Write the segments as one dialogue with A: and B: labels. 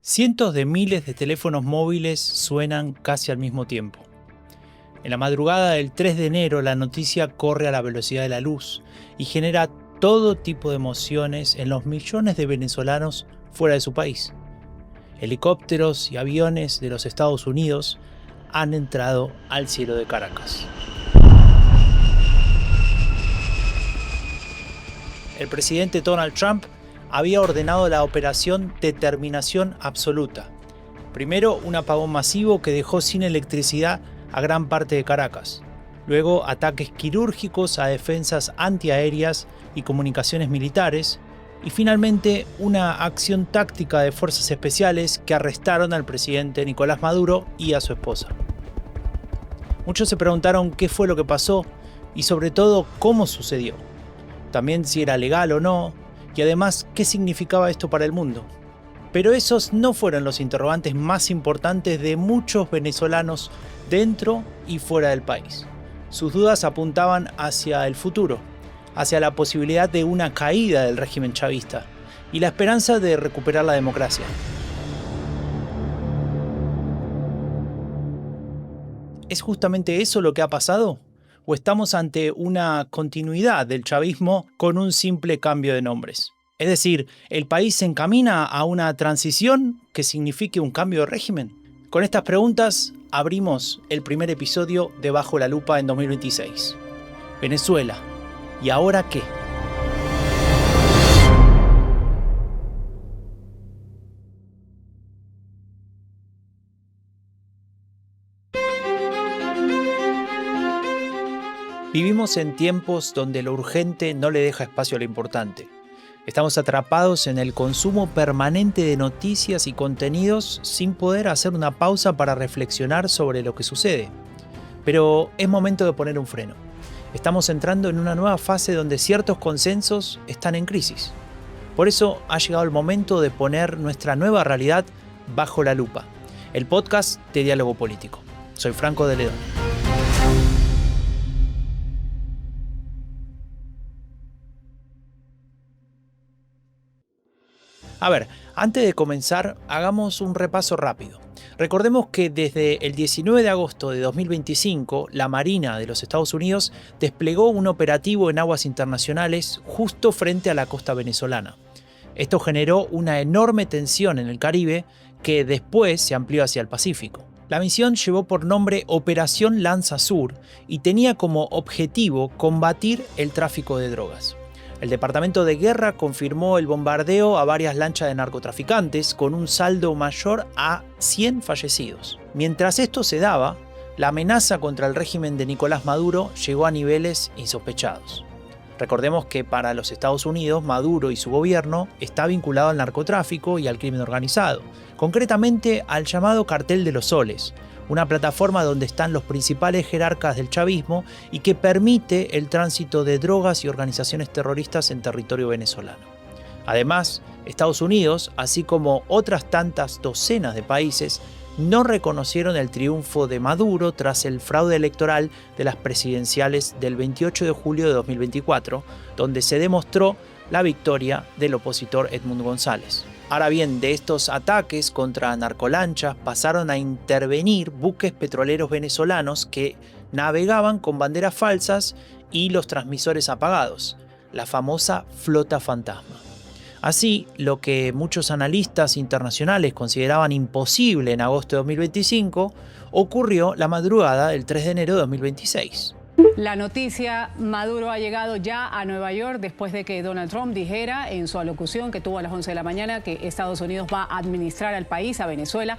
A: Cientos de miles de teléfonos móviles suenan casi al mismo tiempo. En la madrugada del 3 de enero la noticia corre a la velocidad de la luz y genera todo tipo de emociones en los millones de venezolanos fuera de su país. Helicópteros y aviones de los Estados Unidos han entrado al cielo de Caracas. El presidente Donald Trump había ordenado la operación Determinación Absoluta. Primero, un apagón masivo que dejó sin electricidad a gran parte de Caracas. Luego, ataques quirúrgicos a defensas antiaéreas y comunicaciones militares. Y finalmente, una acción táctica de fuerzas especiales que arrestaron al presidente Nicolás Maduro y a su esposa. Muchos se preguntaron qué fue lo que pasó y sobre todo cómo sucedió. También si era legal o no, y además qué significaba esto para el mundo. Pero esos no fueron los interrogantes más importantes de muchos venezolanos dentro y fuera del país. Sus dudas apuntaban hacia el futuro, hacia la posibilidad de una caída del régimen chavista y la esperanza de recuperar la democracia. ¿Es justamente eso lo que ha pasado? ¿O estamos ante una continuidad del chavismo con un simple cambio de nombres? Es decir, ¿el país se encamina a una transición que signifique un cambio de régimen? Con estas preguntas abrimos el primer episodio de Bajo la Lupa en 2026. Venezuela. ¿Y ahora qué? Vivimos en tiempos donde lo urgente no le deja espacio a lo importante. Estamos atrapados en el consumo permanente de noticias y contenidos sin poder hacer una pausa para reflexionar sobre lo que sucede. Pero es momento de poner un freno. Estamos entrando en una nueva fase donde ciertos consensos están en crisis. Por eso ha llegado el momento de poner nuestra nueva realidad bajo la lupa. El podcast de Diálogo Político. Soy Franco de Ledón. A ver, antes de comenzar, hagamos un repaso rápido. Recordemos que desde el 19 de agosto de 2025, la Marina de los Estados Unidos desplegó un operativo en aguas internacionales justo frente a la costa venezolana. Esto generó una enorme tensión en el Caribe que después se amplió hacia el Pacífico. La misión llevó por nombre Operación Lanza Sur y tenía como objetivo combatir el tráfico de drogas. El Departamento de Guerra confirmó el bombardeo a varias lanchas de narcotraficantes con un saldo mayor a 100 fallecidos. Mientras esto se daba, la amenaza contra el régimen de Nicolás Maduro llegó a niveles insospechados. Recordemos que para los Estados Unidos, Maduro y su gobierno está vinculado al narcotráfico y al crimen organizado, concretamente al llamado Cartel de los Soles, una plataforma donde están los principales jerarcas del chavismo y que permite el tránsito de drogas y organizaciones terroristas en territorio venezolano. Además, Estados Unidos, así como otras tantas docenas de países, no reconocieron el triunfo de Maduro tras el fraude electoral de las presidenciales del 28 de julio de 2024, donde se demostró la victoria del opositor Edmundo González. Ahora bien, de estos ataques contra narcolanchas pasaron a intervenir buques petroleros venezolanos que navegaban con banderas falsas y los transmisores apagados, la famosa flota fantasma. Así, lo que muchos analistas internacionales consideraban imposible en agosto de 2025, ocurrió la madrugada del 3 de enero de 2026.
B: La noticia: Maduro ha llegado ya a Nueva York después de que Donald Trump dijera en su alocución que tuvo a las 11 de la mañana que Estados Unidos va a administrar al país, a Venezuela,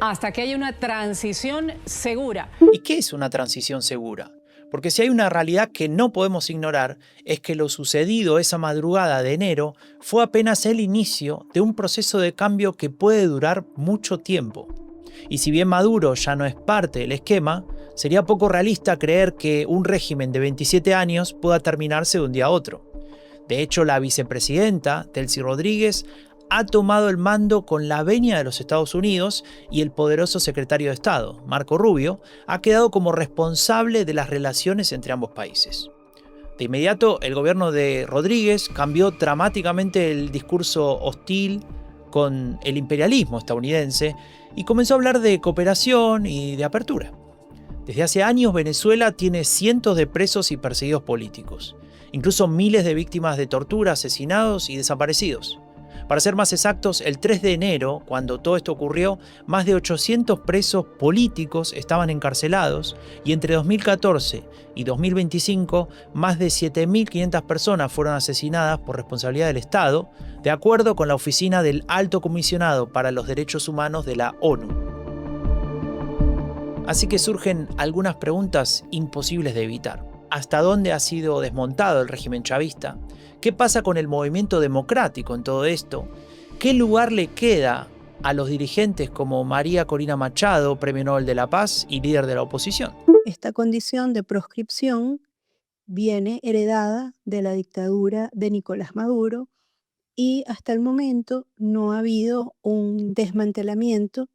B: hasta que haya una transición segura.
A: ¿Y qué es una transición segura? Porque si hay una realidad que no podemos ignorar, es que lo sucedido esa madrugada de enero fue apenas el inicio de un proceso de cambio que puede durar mucho tiempo. Y si bien Maduro ya no es parte del esquema, sería poco realista creer que un régimen de 27 años pueda terminarse de un día a otro. De hecho, la vicepresidenta, Delcy Rodríguez, ha tomado el mando con la venia de los Estados Unidos y el poderoso secretario de Estado, Marco Rubio, ha quedado como responsable de las relaciones entre ambos países. De inmediato, el gobierno de Rodríguez cambió dramáticamente el discurso hostil, con el imperialismo estadounidense y comenzó a hablar de cooperación y de apertura. Desde hace años Venezuela tiene cientos de presos y perseguidos políticos, incluso miles de víctimas de tortura, asesinados y desaparecidos. Para ser más exactos, el 3 de enero, cuando todo esto ocurrió, más de 800 presos políticos estaban encarcelados y entre 2014 y 2025, más de 7.500 personas fueron asesinadas por responsabilidad del Estado, de acuerdo con la Oficina del Alto Comisionado para los Derechos Humanos de la ONU. Así que surgen algunas preguntas imposibles de evitar. ¿Hasta dónde ha sido desmontado el régimen chavista? ¿Qué pasa con el movimiento democrático en todo esto? ¿Qué lugar le queda a los dirigentes como María Corina Machado, Premio Nobel de la Paz y líder de la oposición?
C: Esta condición de proscripción viene heredada de la dictadura de Nicolás Maduro y hasta el momento no ha habido un desmantelamiento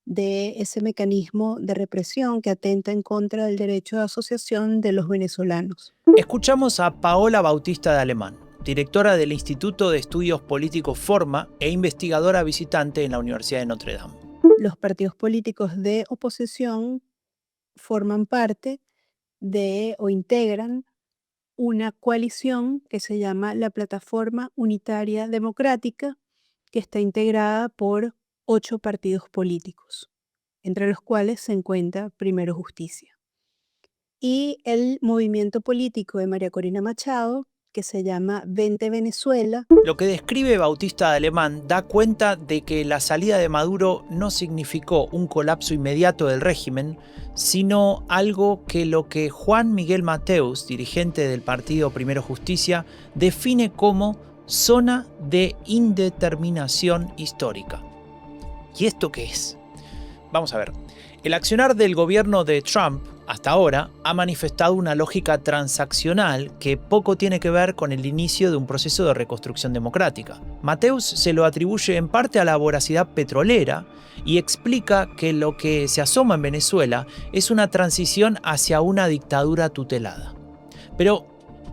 C: de ese mecanismo de represión que atenta en contra del derecho de asociación de los venezolanos.
A: Escuchamos a Paola Bautista de Alemán, directora del Instituto de Estudios Políticos Forma e investigadora visitante en la Universidad de Notre Dame.
C: Los partidos políticos de oposición forman parte de o integran una coalición que se llama la Plataforma Unitaria Democrática, que está integrada por 8 partidos políticos, entre los cuales se encuentra Primero Justicia. Y el movimiento político de María Corina Machado, que se llama Vente Venezuela.
A: Lo que describe Bautista de Alemán da cuenta de que la salida de Maduro no significó un colapso inmediato del régimen, sino algo que lo que Juan Miguel Mateus, dirigente del partido Primero Justicia, define como zona de indeterminación histórica. ¿Y esto qué es? Vamos a ver. El accionar del gobierno de Trump hasta ahora ha manifestado una lógica transaccional que poco tiene que ver con el inicio de un proceso de reconstrucción democrática. Mateus se lo atribuye en parte a la voracidad petrolera y explica que lo que se asoma en Venezuela es una transición hacia una dictadura tutelada. Pero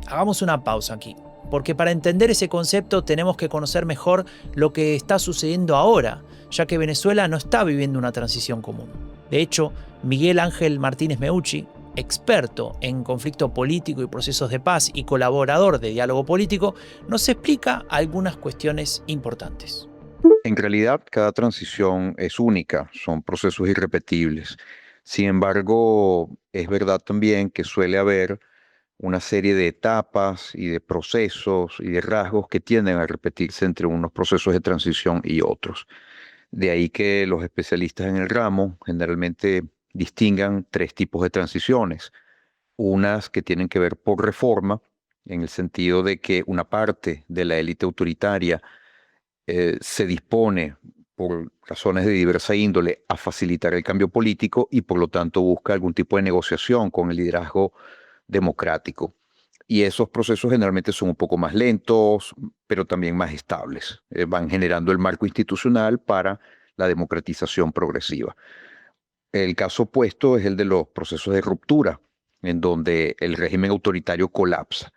A: hagamos una pausa aquí, porque para entender ese concepto tenemos que conocer mejor lo que está sucediendo ahora, ya que Venezuela no está viviendo una transición común. De hecho, Miguel Ángel Martínez Meucci, experto en conflicto político y procesos de paz y colaborador de diálogo político, nos explica algunas cuestiones importantes.
D: En realidad, cada transición es única, son procesos irrepetibles. Sin embargo, es verdad también que suele haber una serie de etapas y de procesos y de rasgos que tienden a repetirse entre unos procesos de transición y otros. De ahí que los especialistas en el ramo generalmente distingan 3 tipos de transiciones. Unas que tienen que ver por reforma, en el sentido de que una parte de la élite autoritaria se dispone, por razones de diversa índole, a facilitar el cambio político y por lo tanto busca algún tipo de negociación con el liderazgo democrático. Y esos procesos generalmente son un poco más lentos, pero también más estables. Van generando el marco institucional para la democratización progresiva. El caso opuesto es el de los procesos de ruptura, en donde el régimen autoritario colapsa.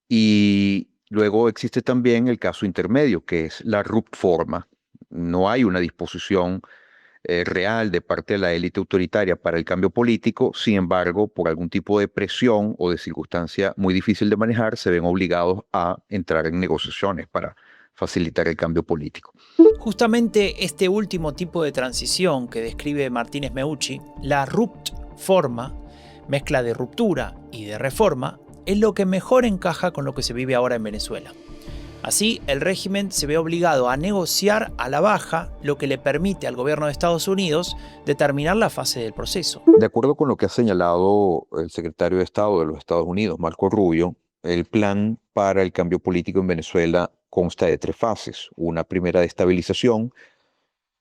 D: Y luego existe también el caso intermedio, que es la ruptforma. No hay una disposición real de parte de la élite autoritaria para el cambio político. Sin embargo, por algún tipo de presión o de circunstancia muy difícil de manejar, se ven obligados a entrar en negociaciones para facilitar el cambio político.
A: Justamente este último tipo de transición que describe Martínez Meucci, la ruptforma, mezcla de ruptura y de reforma, es lo que mejor encaja con lo que se vive ahora en Venezuela. Así, el régimen se ve obligado a negociar a la baja, lo que le permite al gobierno de Estados Unidos determinar la fase del proceso.
D: De acuerdo con lo que ha señalado el secretario de Estado de los Estados Unidos, Marco Rubio, el plan para el cambio político en Venezuela consta de 3 fases. Una primera de estabilización,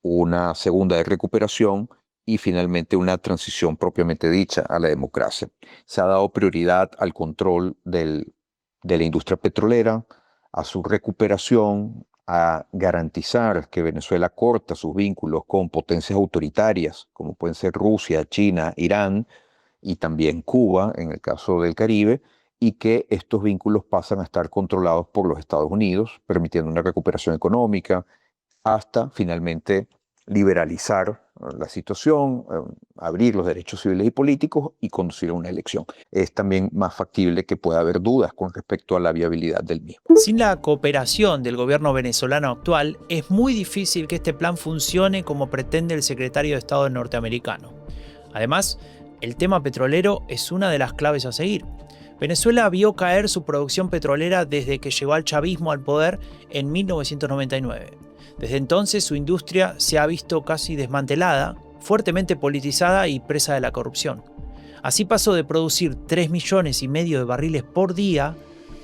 D: una segunda de recuperación y finalmente una transición propiamente dicha a la democracia. Se ha dado prioridad al control de la industria petrolera, a su recuperación, a garantizar que Venezuela corta sus vínculos con potencias autoritarias, como pueden ser Rusia, China, Irán y también Cuba, en el caso del Caribe, y que estos vínculos pasan a estar controlados por los Estados Unidos, permitiendo una recuperación económica, hasta finalmente liberalizar la situación, abrir los derechos civiles y políticos y conducir a una elección. Es también más factible que pueda haber dudas con respecto a la viabilidad del mismo.
A: Sin la cooperación del gobierno venezolano actual, es muy difícil que este plan funcione como pretende el secretario de Estado norteamericano. Además, el tema petrolero es una de las claves a seguir. Venezuela vio caer su producción petrolera desde que llegó al chavismo al poder en 1999. Desde entonces su industria se ha visto casi desmantelada, fuertemente politizada y presa de la corrupción. Así pasó de producir 3,5 millones de barriles por día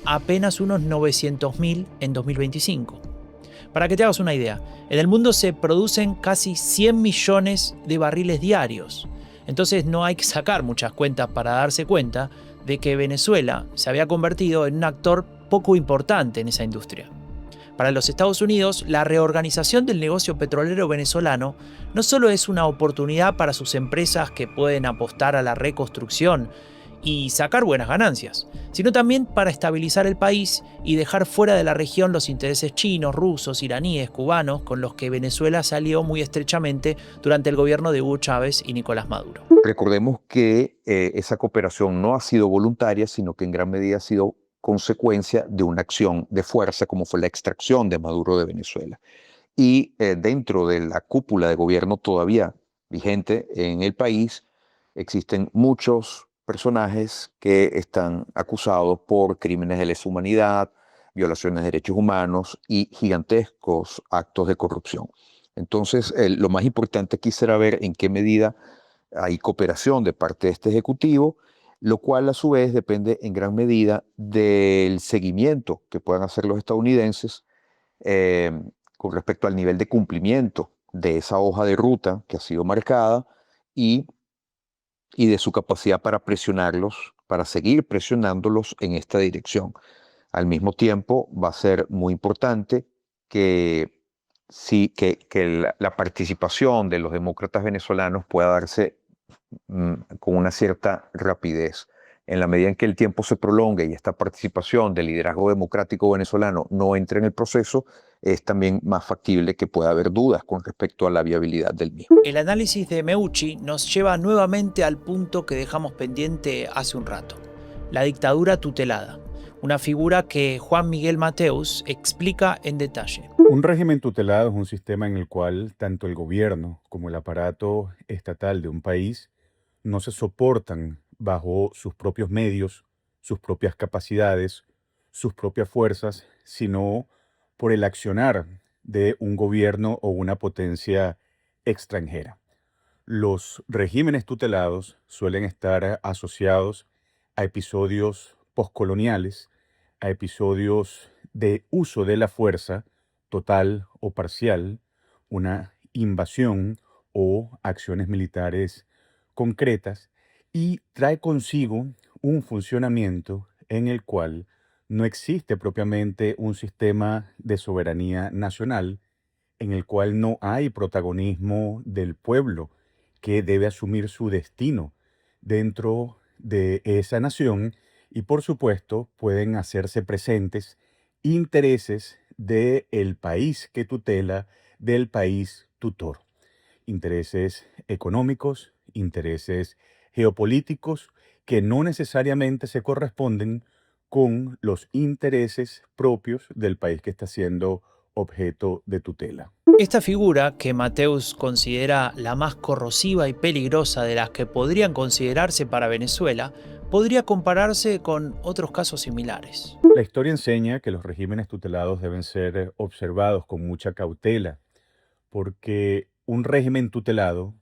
A: a apenas unos 900.000 en 2025. Para que te hagas una idea, en el mundo se producen casi 100 millones de barriles diarios. Entonces no hay que sacar muchas cuentas para darse cuenta de que Venezuela se había convertido en un actor poco importante en esa industria. Para los Estados Unidos, la reorganización del negocio petrolero venezolano no solo es una oportunidad para sus empresas que pueden apostar a la reconstrucción y sacar buenas ganancias, sino también para estabilizar el país y dejar fuera de la región los intereses chinos, rusos, iraníes, cubanos, con los que Venezuela salió muy estrechamente durante el gobierno de Hugo Chávez y Nicolás Maduro.
D: Recordemos que esa cooperación no ha sido voluntaria, sino que en gran medida ha sido consecuencia de una acción de fuerza como fue la extracción de Maduro de Venezuela. Y dentro de la cúpula de gobierno todavía vigente en el país, existen muchos personajes que están acusados por crímenes de lesa humanidad, violaciones de derechos humanos y gigantescos actos de corrupción. Entonces, lo más importante aquí será ver en qué medida hay cooperación de parte de este Ejecutivo, lo cual a su vez depende en gran medida del seguimiento que puedan hacer los estadounidenses eh, con respecto al nivel de cumplimiento de esa hoja de ruta que ha sido marcada y, y de su capacidad para presionarlos, para seguir presionándolos en esta dirección. Al mismo tiempo, va a ser muy importante que, sí, que la participación de los demócratas venezolanos pueda darse con una cierta rapidez. En la medida en que el tiempo se prolongue y esta participación del liderazgo democrático venezolano no entre en el proceso, es también más factible que pueda haber dudas con respecto a la viabilidad del mismo.
A: El análisis de Meucci nos lleva nuevamente al punto que dejamos pendiente hace un rato: la dictadura tutelada, una figura que Juan Miguel Mateus explica en detalle.
E: Un régimen tutelado es un sistema en el cual tanto el gobierno como el aparato estatal de un país no se soportan bajo sus propios medios, sus propias capacidades, sus propias fuerzas, sino por el accionar de un gobierno o una potencia extranjera. Los regímenes tutelados suelen estar asociados a episodios postcoloniales, a episodios de uso de la fuerza total o parcial, una invasión o acciones militares concretas, y trae consigo un funcionamiento en el cual no existe propiamente un sistema de soberanía nacional, en el cual no hay protagonismo del pueblo que debe asumir su destino dentro de esa nación, y por supuesto pueden hacerse presentes intereses del país que tutela, del país tutor. Intereses económicos, intereses geopolíticos que no necesariamente se corresponden con los intereses propios del país que está siendo objeto de tutela.
A: Esta figura, que Mateus considera la más corrosiva y peligrosa de las que podrían considerarse para Venezuela, podría compararse con otros casos similares.
E: La historia enseña que los regímenes tutelados deben ser observados con mucha cautela, porque un régimen tutelado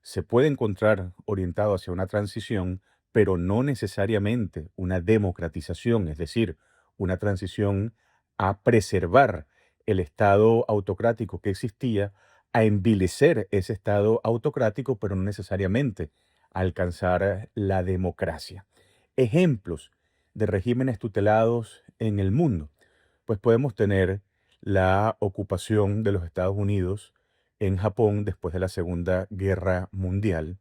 E: se puede encontrar orientado hacia una transición, pero no necesariamente una democratización, es decir, una transición a preservar el Estado autocrático que existía, a envilecer ese Estado autocrático, pero no necesariamente a alcanzar la democracia. Ejemplos de regímenes tutelados en el mundo, pues podemos tener la ocupación de los Estados Unidos en Japón después de la Segunda Guerra Mundial.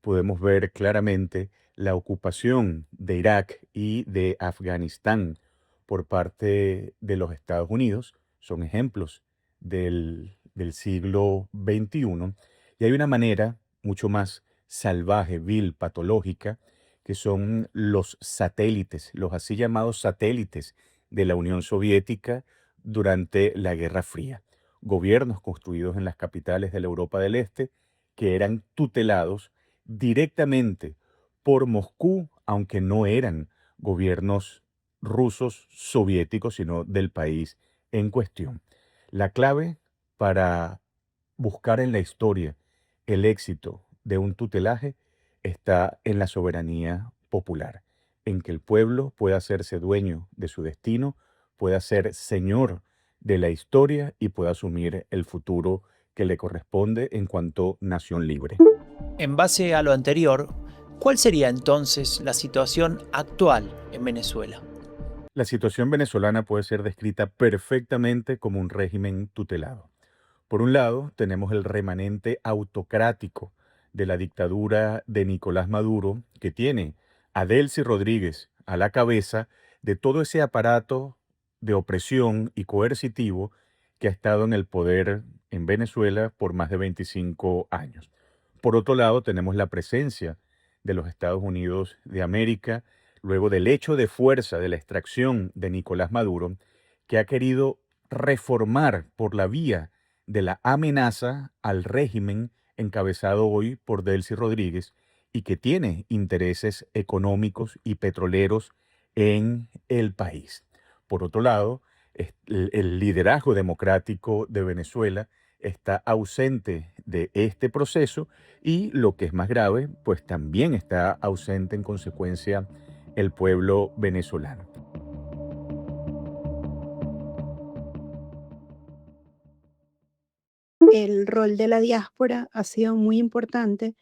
E: Podemos ver claramente la ocupación de Irak y de Afganistán por parte de los Estados Unidos. Son ejemplos del del siglo XXI, y hay una manera mucho más salvaje, vil, patológica, que son los satélites, los así llamados satélites de la Unión Soviética durante la Guerra Fría. Gobiernos construidos en las capitales de la Europa del Este que eran tutelados directamente por Moscú, aunque no eran gobiernos rusos soviéticos, sino del país en cuestión. La clave para buscar en la historia el éxito de un tutelaje está en la soberanía popular, en que el pueblo pueda hacerse dueño de su destino, pueda ser señor de la historia y pueda asumir el futuro que le corresponde en cuanto nación libre.
A: En base a lo anterior, ¿cuál sería entonces la situación actual en Venezuela?
E: La situación venezolana puede ser descrita perfectamente como un régimen tutelado. Por un lado, tenemos el remanente autocrático de la dictadura de Nicolás Maduro, que tiene a Delcy Rodríguez a la cabeza de todo ese aparato de opresión y coercitivo que ha estado en el poder en Venezuela por más de 25 años. Por otro lado, tenemos la presencia de los Estados Unidos de América, luego del hecho de fuerza de la extracción de Nicolás Maduro, que ha querido reformar por la vía de la amenaza al régimen encabezado hoy por Delcy Rodríguez y que tiene intereses económicos y petroleros en el país. Por otro lado, el liderazgo democrático de Venezuela está ausente de este proceso y, lo que es más grave, pues también está ausente en consecuencia el pueblo venezolano.
C: El rol de la diáspora ha sido muy importante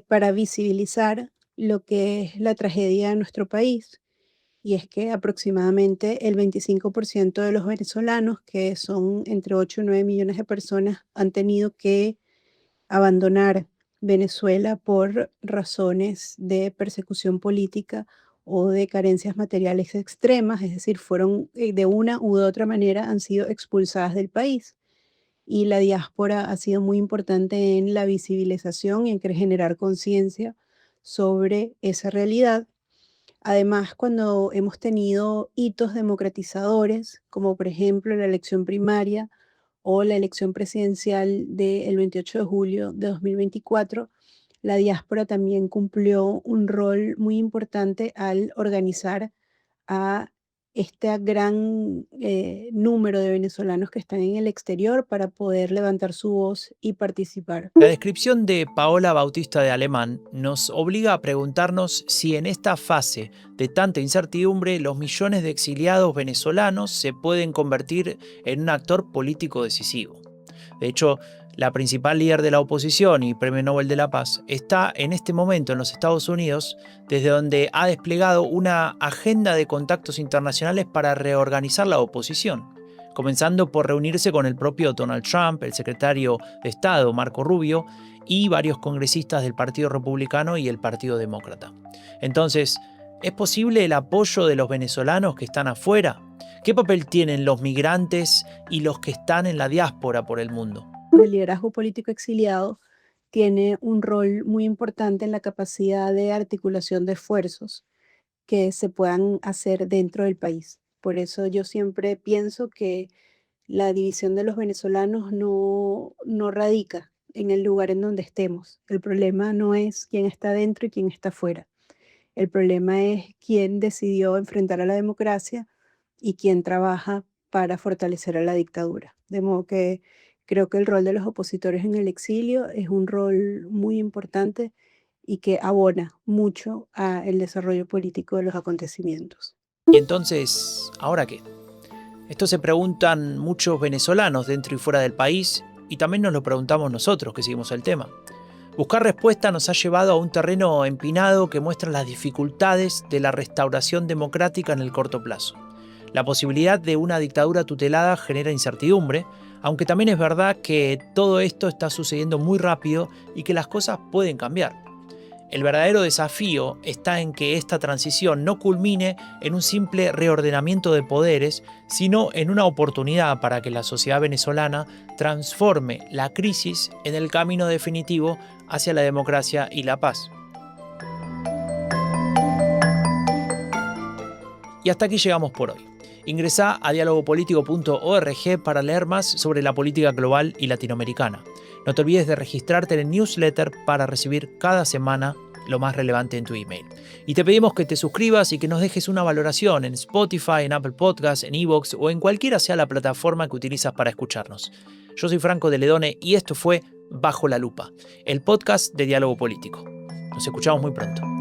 C: para visibilizar lo que es la tragedia de nuestro país. Y es que aproximadamente el 25% de los venezolanos, que son entre 8 y 9 millones de personas, han tenido que abandonar Venezuela por razones de persecución política o de carencias materiales extremas, es decir, fueron de una u de otra manera han sido expulsadas del país. Y la diáspora ha sido muy importante en la visibilización y en generar conciencia sobre esa realidad. Además, cuando hemos tenido hitos democratizadores, como por ejemplo la elección primaria o la elección presidencial del 28 de julio de 2024, la diáspora también cumplió un rol muy importante al organizar a este gran número de venezolanos que están en el exterior para poder levantar su voz y participar.
A: La descripción de Paola Bautista de Alemán nos obliga a preguntarnos si en esta fase de tanta incertidumbre los millones de exiliados venezolanos se pueden convertir en un actor político decisivo. De hecho, la principal líder de la oposición y Premio Nobel de la Paz está en este momento en los Estados Unidos, desde donde ha desplegado una agenda de contactos internacionales para reorganizar la oposición, comenzando por reunirse con el propio Donald Trump, el secretario de Estado Marco Rubio y varios congresistas del Partido Republicano y el Partido Demócrata. Entonces, ¿es posible el apoyo de los venezolanos que están afuera? ¿Qué papel tienen los migrantes y los que están en la diáspora por el mundo?
C: El liderazgo político exiliado tiene un rol muy importante en la capacidad de articulación de esfuerzos que se puedan hacer dentro del país. Por eso yo siempre pienso que la división de los venezolanos no radica en el lugar en donde estemos. El problema no es quién está dentro y quién está fuera. El problema es quién decidió enfrentar a la democracia y quién trabaja para fortalecer a la dictadura. De modo que creo que el rol de los opositores en el exilio es un rol muy importante y que abona mucho al desarrollo político de los acontecimientos.
A: Y entonces, ¿ahora qué? Esto se preguntan muchos venezolanos dentro y fuera del país y también nos lo preguntamos nosotros que seguimos el tema. Buscar respuesta nos ha llevado a un terreno empinado que muestra las dificultades de la restauración democrática en el corto plazo. La posibilidad de una dictadura tutelada genera incertidumbre, aunque también es verdad que todo esto está sucediendo muy rápido y que las cosas pueden cambiar. El verdadero desafío está en que esta transición no culmine en un simple reordenamiento de poderes, sino en una oportunidad para que la sociedad venezolana transforme la crisis en el camino definitivo hacia la democracia y la paz. Y hasta aquí llegamos por hoy. Ingresá a dialogopolitico.org para leer más sobre la política global y latinoamericana. No te olvides de registrarte en el newsletter para recibir cada semana lo más relevante en tu email. Y te pedimos que te suscribas y que nos dejes una valoración en Spotify, en Apple Podcasts, en iVoox o en cualquiera sea la plataforma que utilizas para escucharnos. Yo soy Franco de Ledone y esto fue Bajo la Lupa, el podcast de Diálogo Político. Nos escuchamos muy pronto.